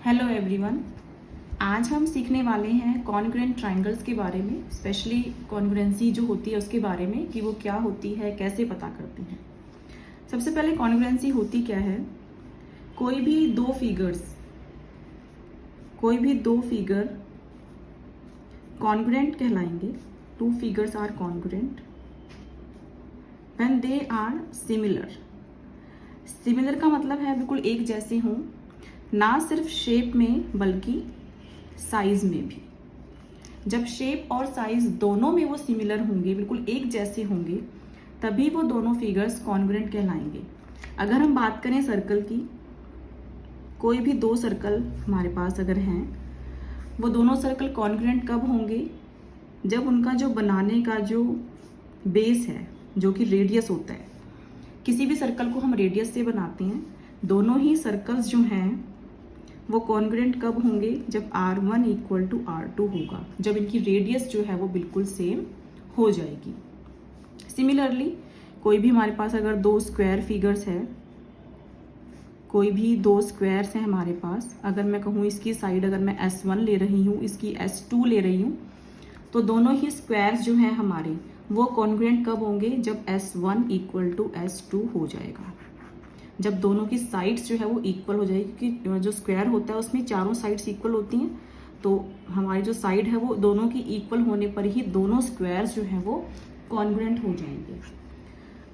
Hello everyone. आज हम सीखने वाले हैं कॉन्ग्रुएंट ट्रायंगल्स के बारे में, स्पेशली कॉन्ग्रुएंसी जो होती है उसके बारे में कि वो क्या होती है, कैसे पता करते हैं। सबसे पहले कॉन्ग्रुएंसी होती क्या है? कोई भी दो फिगर कॉन्ग्रुएंट कहलाएंगे। Two figures are congruent when they are similar. Similar का मतलब है बिल्कुल एक जैसे हों, ना सिर्फ शेप में बल्कि साइज में भी। जब शेप और साइज दोनों में वो सिमिलर होंगे, बिल्कुल एक जैसे होंगे, तभी वो दोनों फिगर्स कॉन्ग्रुएंट कहलाएंगे। अगर हम बात करें सर्कल की, कोई भी दो सर्कल हमारे पास अगर हैं, वो दोनों सर्कल कॉन्ग्रुएंट कब होंगे? जब उनका जो बनाने का जो बेस है, जो कि रेडियस होता है, किसी भी सर्कल को हम रेडियस से बनाते हैं, दोनों ही सर्कल्स जो हैं वो कॉन्ग्रुएंट कब होंगे? जब R1 इक्वल टू R2 होगा, जब इनकी रेडियस जो है वो बिल्कुल सेम हो जाएगी। सिमिलरली कोई भी हमारे पास अगर दो स्क्वायर फिगर्स है, कोई भी दो स्क्वायर्स हैं हमारे पास, अगर मैं कहूँ इसकी साइड अगर मैं S1 ले रही हूँ, इसकी S2 ले रही हूँ, तो दोनों ही स्क्वायर्स जो हैं हमारे वो कॉन्ग्रुएंट कब होंगे? जब S1 इक्वल टू S2 हो जाएगा, जब दोनों की साइड्स जो है वो इक्वल हो जाएगी। क्योंकि जो स्क्वायर होता है उसमें चारों साइड्स इक्वल होती हैं, तो हमारी जो साइड है वो दोनों की इक्वल होने पर ही दोनों स्क्वायर्स जो हैं वो कॉन्ग्रुएंट हो जाएंगे।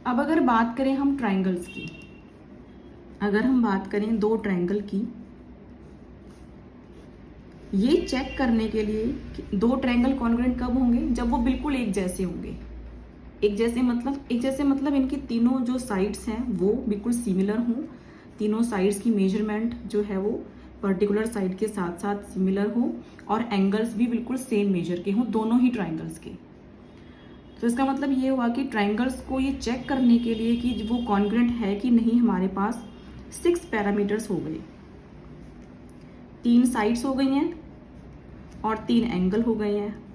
अब अगर बात करें हम ट्राइंगल्स की, अगर हम बात करें दो ट्राइंगल की, ये चेक करने के लिए कि दो ट्राइंगल कॉन्ग्रुएंट कब होंगे? जब वो बिल्कुल एक जैसे होंगे। एक जैसे मतलब इनकी तीनों जो साइड्स हैं वो बिल्कुल सिमिलर हों, तीनों साइड्स की मेजरमेंट जो है वो पर्टिकुलर साइड के साथ साथ सिमिलर हो, और एंगल्स भी बिल्कुल सेम मेजर के हों दोनों ही ट्राइंगल्स के। तो इसका मतलब ये हुआ कि ट्राइंगल्स को ये चेक करने के लिए कि वो कॉन्ग्रुएंट है कि नहीं, हमारे पास 6 पैरामीटर्स हो गए। 3 साइड्स हो गई हैं और 3 एंगल हो गए हैं।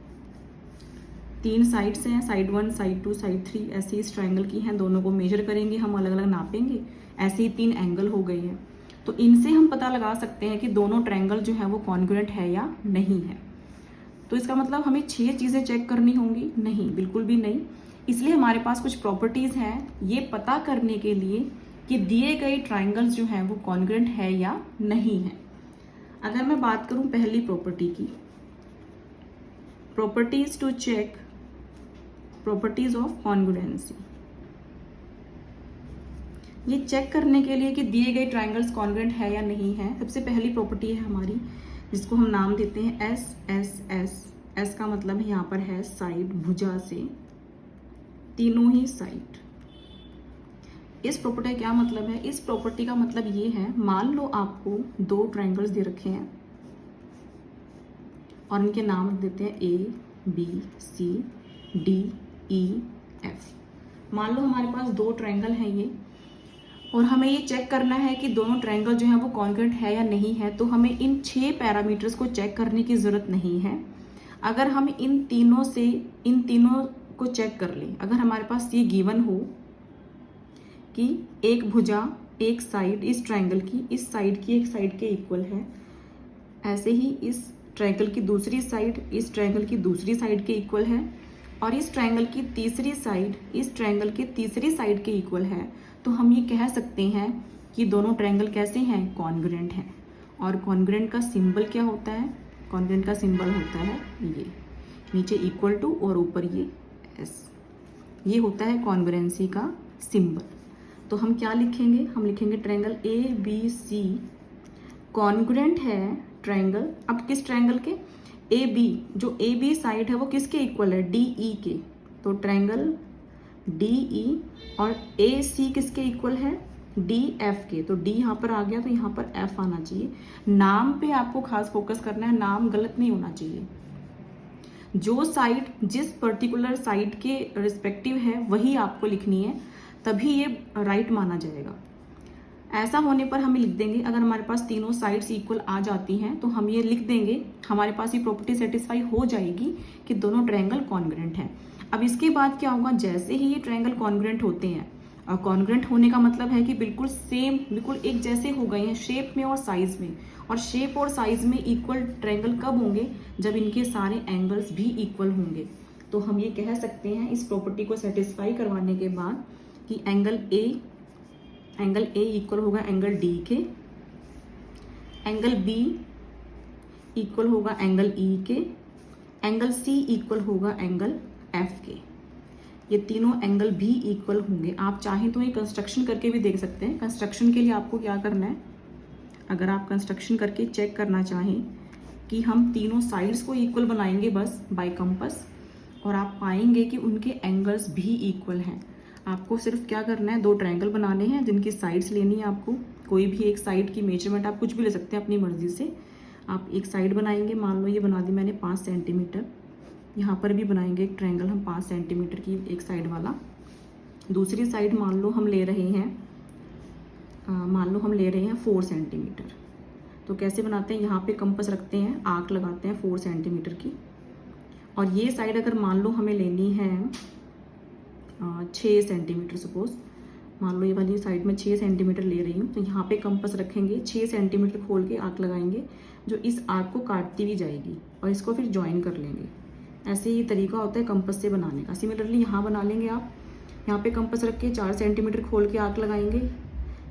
3 साइड्स हैं, साइड 1, साइड 2, साइड 3, ऐसे इस ट्राइंगल की हैं। दोनों को मेजर करेंगे हम, अलग अलग नापेंगे, ऐसे ही 3 एंगल हो गए हैं। तो इनसे हम पता लगा सकते हैं कि दोनों ट्राइंगल जो है वो कॉन्ग्रुएंट है या नहीं है। तो इसका मतलब हमें 6 चीज़ें चेक करनी होंगी? नहीं, बिल्कुल भी नहीं। इसलिए हमारे पास कुछ प्रॉपर्टीज़ हैं ये पता करने के लिए कि दिए गए ट्राइंगल्स जो हैं वो कॉन्ग्रुएंट है या नहीं है। अगर मैं बात करूँ पहली प्रॉपर्टी की, properties to check properties of congruency. ये चेक करने के लिए कि दिए गए ट्राइंगल्स कॉन्ग्रुएंट है या नहीं है, सबसे पहली प्रॉपर्टी है हमारी जिसको हम नाम देते हैं एस एस एस। एस का मतलब है यहाँ पर है साइड, भुजा से तीनों ही साइड। इस प्रॉपर्टी का क्या मतलब है? इस प्रॉपर्टी का मतलब ये है, मान लो आपको दो ट्राइंगल्स दे रखे हैं और इनके नाम रख देते हैं A B C D E F। मान लो हमारे पास दो ट्राइंगल हैं ये, और हमें ये चेक करना है कि दोनों ट्राइंगल जो है वो कॉन्ग्रुएंट है या नहीं है। तो हमें इन 6 पैरामीटर्स को चेक करने की ज़रूरत नहीं है। अगर हम इन तीनों को चेक कर लें, अगर हमारे पास ये गिवन हो कि एक भुजा, एक साइड इस ट्राइंगल की, इस साइड की एक साइड के इक्वल है, ऐसे ही इस ट्राइंगल की दूसरी साइड इस ट्राइंगल की दूसरी साइड के इक्वल है, और इस ट्राइंगल की तीसरी साइड इस ट्राइंगल के तीसरी साइड के इक्वल है, तो हम ये कह सकते हैं कि दोनों ट्राइंगल कैसे हैं? कॉन्ग्रुएंट हैं। और कॉन्ग्रुएंट का सिंबल क्या होता है? कॉन्ग्रुएंट का सिंबल होता है ये, नीचे इक्वल टू और ऊपर ये एस। ये होता है कॉन्ग्रुएंसी का सिंबल। तो हम क्या लिखेंगे? हम लिखेंगे ट्राइंगल ABC कॉन्ग्रुएंट है ट्राइंगल। अब किस ट्राइंगल के? AB, जो AB साइड है वो किसके इक्वल है? DE के। तो ट्राइंगल DE और AC किसके इक्वल है? DF के। तो D यहाँ पर आ गया तो यहाँ पर F आना चाहिए। नाम पे आपको खास फोकस करना है, नाम गलत नहीं होना चाहिए। जो साइड जिस पर्टिकुलर साइड के रिस्पेक्टिव है वही आपको लिखनी है, तभी ये राइट माना जाएगा। ऐसा होने पर हमें लिख देंगे, अगर हमारे पास तीनों साइड्स इक्वल आ जाती हैं तो हम ये लिख देंगे, हमारे पास ये प्रॉपर्टी सेटिस्फाई हो जाएगी कि दोनों ट्रायंगल कॉन्ग्रुएंट हैं। अब इसके बाद क्या होगा? जैसे ही ये ट्रायंगल कॉन्ग्रुएंट होते हैं, और कॉन्ग्रुएंट होने का मतलब है कि बिल्कुल सेम, बिल्कुल एक जैसे हो गए हैं शेप में और साइज में, और शेप और साइज में इक्वल ट्रायंगल कब होंगे, जब इनके सारे एंगल्स भी इक्वल होंगे। तो हम ये कह सकते हैं इस प्रॉपर्टी को सेटिस्फाई करवाने के बाद कि एंगल ए इक्वल होगा एंगल डी के, एंगल बी इक्वल होगा एंगल ई के, एंगल सी इक्वल होगा एंगल एफ के। ये तीनों एंगल भी इक्वल होंगे। आप चाहें तो ये कंस्ट्रक्शन करके भी देख सकते हैं। कंस्ट्रक्शन के लिए आपको क्या करना है, अगर आप कंस्ट्रक्शन करके चेक करना चाहें कि हम तीनों साइड्स को इक्वल बनाएंगे बस बाय कंपास, और आप पाएंगे कि उनके एंगल्स भी इक्वल हैं। आपको सिर्फ क्या करना है, 2 ट्रायंगल बनाने हैं जिनकी साइड्स लेनी है आपको। कोई भी एक साइड की मेजरमेंट आप कुछ भी ले सकते हैं अपनी मर्जी से। आप एक साइड बनाएंगे, मान लो ये बना दी मैंने 5 सेंटीमीटर। यहाँ पर भी बनाएंगे एक ट्रायंगल हम 5 सेंटीमीटर की एक साइड वाला। दूसरी साइड मान लो हम ले रहे हैं 4 सेंटीमीटर। तो कैसे बनाते हैं, यहाँ पे कंपास रखते हैं, आर्क लगाते हैं 4 सेंटीमीटर की। और ये साइड अगर मान लो हमें लेनी है 6 सेंटीमीटर, सपोज मान लो ये वाली साइड में 6 सेंटीमीटर ले रही हूँ, तो यहाँ पे कंपास रखेंगे, 6 सेंटीमीटर खोल के आर्क लगाएंगे जो इस आर्क को काटती हुई जाएगी, और इसको फिर ज्वाइन कर लेंगे। ऐसे ही तरीका होता है कंपास से बनाने का। सिमिलरली यहाँ बना लेंगे आप, यहाँ पे कंपास रख के 4 सेंटीमीटर खोल के आर्क लगाएंगे,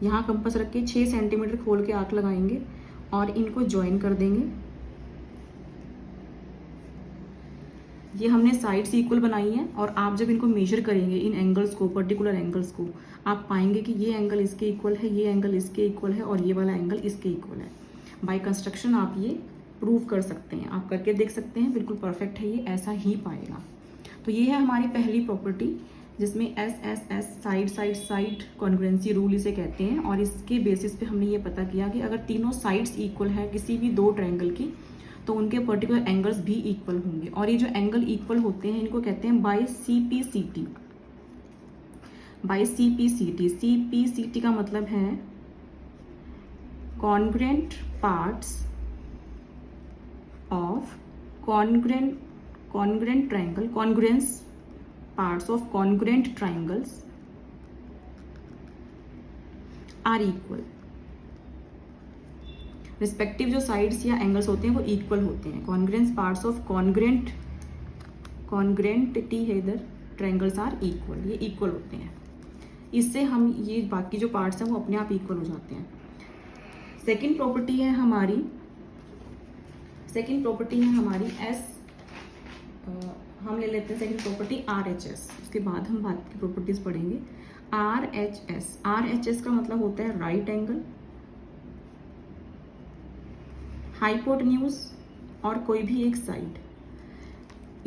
यहाँ कंपास रख के 6 सेंटीमीटर खोल के आर्क लगाएंगे और इनको ज्वाइन कर देंगे। ये हमने साइड्स इक्वल बनाई हैं, और आप जब इनको मेजर करेंगे इन एंगल्स को, पर्टिकुलर एंगल्स को, आप पाएंगे कि ये एंगल इसके इक्वल है, ये एंगल इसके इक्वल है, और ये वाला एंगल इसके इक्वल है। बाय कंस्ट्रक्शन आप ये प्रूव कर सकते हैं, आप करके देख सकते हैं, बिल्कुल परफेक्ट है, ये ऐसा ही पाएगा। तो ये है हमारी पहली प्रॉपर्टी, जिसमें SSS side side side congruency rule इसे कहते हैं। और इसके बेसिस पे हमने ये पता किया कि अगर तीनों साइड्स इक्वल है किसी भी 2 ट्रायंगल की, तो उनके पर्टिकुलर एंगल्स भी इक्वल होंगे। और ये जो एंगल इक्वल होते हैं इनको कहते हैं by CPCT। By CPCT, CPCT का मतलब है congruent parts of congruent triangle, congruence parts of congruent triangles are equal। Respective जो साइड्स या एंगल्स होते हैं वो इक्वल होते हैं। कॉन्ग्रुएंस पार्ट्स ऑफ कॉन्ग्रुएंटिटी है इधर, ट्रायंगल्स आर इक्वल, ये इक्वल होते हैं। इससे हम ये बाकी जो पार्ट्स हैं वो अपने आप इक्वल हो जाते हैं। सेकेंड प्रॉपर्टी है हमारी हम ले लेते हैं सेकेंड प्रॉपर्टी RHS। उसके बाद हम बात की प्रॉपर्टीज पढ़ेंगे। RHS का मतलब होता है राइट एंगल, हाइपोटेन्यूज और कोई भी एक साइड।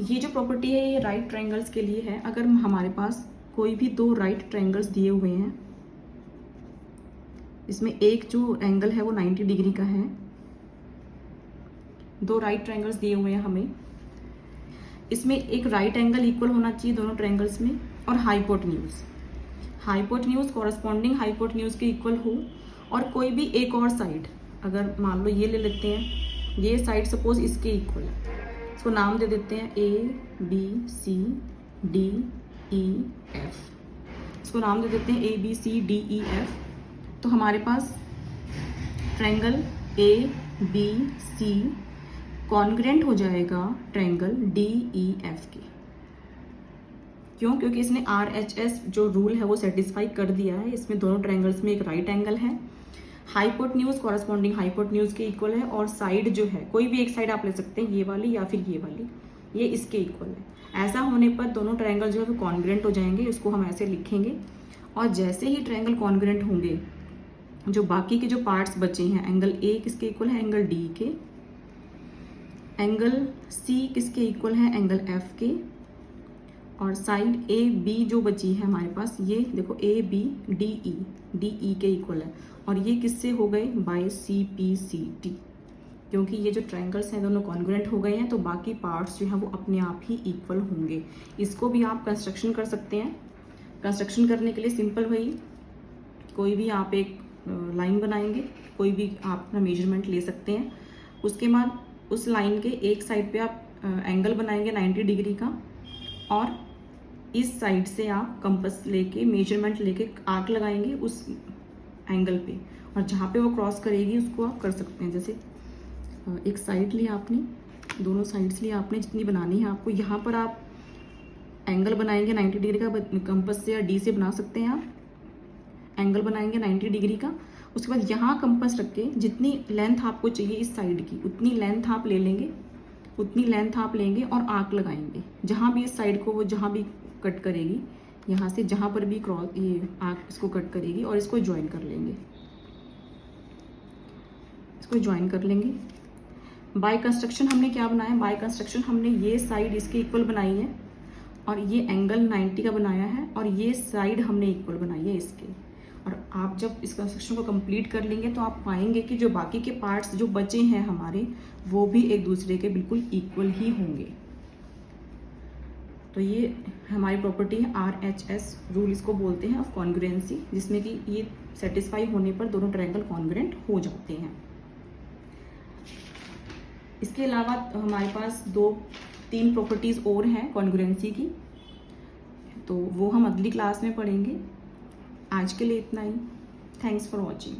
ये जो प्रॉपर्टी है ये राइट ट्रायंगल्स के लिए है। अगर हमारे पास कोई भी 2 राइट ट्रायंगल्स दिए हुए हैं, इसमें एक जो एंगल है वो 90 डिग्री का है, 2 राइट ट्रायंगल्स दिए हुए हैं हमें, इसमें एक राइट एंगल इक्वल होना चाहिए दोनों ट्रायंगल्स में, और हाइपोटेन्यूज कॉरस्पॉन्डिंग हाइपोटेन्यूज के इक्वल हो, और कोई भी एक और साइड, अगर मान लो ये ले लेते हैं, ये साइड सपोज इसके इक्वल है, इसको नाम दे देते हैं ABCDEF, इसको नाम दे देते हैं ABCDEF। तो हमारे पास ट्रायंगल ABC कॉन्ग्रुएंट हो जाएगा ट्रायंगल DEF के। क्यों? क्योंकि इसने RHS जो रूल है वो सेटिस्फाई कर दिया है। इसमें दोनों ट्रायंगल्स में एक राइट एंगल है, हाइपोटेन्यूज कॉरस्पॉन्डिंग हाइपोटेन्यूज के इक्वल है, और साइड जो है कोई भी एक साइड आप ले सकते हैं, ये वाली या फिर ये वाली, ये इसके इक्वल है। ऐसा होने पर दोनों ट्रायंगल जो है वो कॉन्ग्रुएंट हो जाएंगे। इसको हम ऐसे लिखेंगे, और जैसे ही ट्रायंगल कॉन्ग्रुएंट होंगे, जो बाकी के जो पार्ट्स बचे हैं, एंगल A किसके इक्वल है, एंगल D के, एंगल C किसके इक्वल है, एंगल F के, और साइड AB जो बची है हमारे पास, ये देखो ABDE के इक्वल है, और ये किससे हो गए, बाय CPCT। क्योंकि ये जो ट्रायंगल्स हैं दोनों कॉन्ग्रुएंट हो गए हैं, तो बाकी पार्ट्स जो हैं वो अपने आप ही इक्वल होंगे। इसको भी आप कंस्ट्रक्शन कर सकते हैं। कंस्ट्रक्शन करने के लिए सिंपल वही, कोई भी आप एक लाइन बनाएंगे, कोई भी आप अपना मेजरमेंट ले सकते हैं। उसके बाद उस लाइन के एक साइड पे आप एंगल बनाएंगे 90 डिग्री का, और इस साइड से आप कंपास लेके मेजरमेंट लेके आर्क लगाएंगे। एंगल पे, और जहाँ पे वो क्रॉस करेगी उसको आप कर सकते हैं। जैसे एक साइड लिया आपने, दोनों साइड्स लिया आपने, जितनी बनानी है आपको। यहाँ पर आप एंगल बनाएंगे 90 डिग्री का, कंपास से या डी से बना सकते हैं आप। एंगल बनाएंगे 90 डिग्री का। उसके बाद यहाँ कंपास रख के जितनी लेंथ आपको चाहिए इस साइड की, उतनी लेंथ आप ले लेंगे, उतनी लेंथ आप लेंगे और आर्क लगाएंगे। जहाँ भी इस साइड को वो जहाँ भी कट करेगी, यहाँ से जहाँ पर भी क्रॉस ये आर्क इसको कट करेगी, और इसको ज्वाइन कर लेंगे, इसको ज्वाइन कर लेंगे। बाय कंस्ट्रक्शन हमने क्या बनाया, बाय कंस्ट्रक्शन हमने ये साइड इसके इक्वल बनाई है, और ये एंगल 90 का बनाया है, और ये साइड हमने इक्वल बनाई है इसके। और आप जब इस कंस्ट्रक्शन को कंप्लीट कर लेंगे तो आप पाएंगे कि जो बाकी के पार्ट्स जो बचे हैं हमारे, वो भी एक दूसरे के बिल्कुल इक्वल ही होंगे। तो ये हमारी प्रॉपर्टी है RHS रूल, इसको बोलते हैं ऑफ कॉन्ग्रुएंसी, जिसमें कि ये सेटिस्फाई होने पर दोनों ट्रायंगल कॉन्ग्रुएंट हो जाते हैं। इसके अलावा हमारे पास 2-3 प्रॉपर्टीज़ और हैं कॉन्ग्रुएंसी की, तो वो हम अगली क्लास में पढ़ेंगे। आज के लिए इतना ही। Thanks for watching.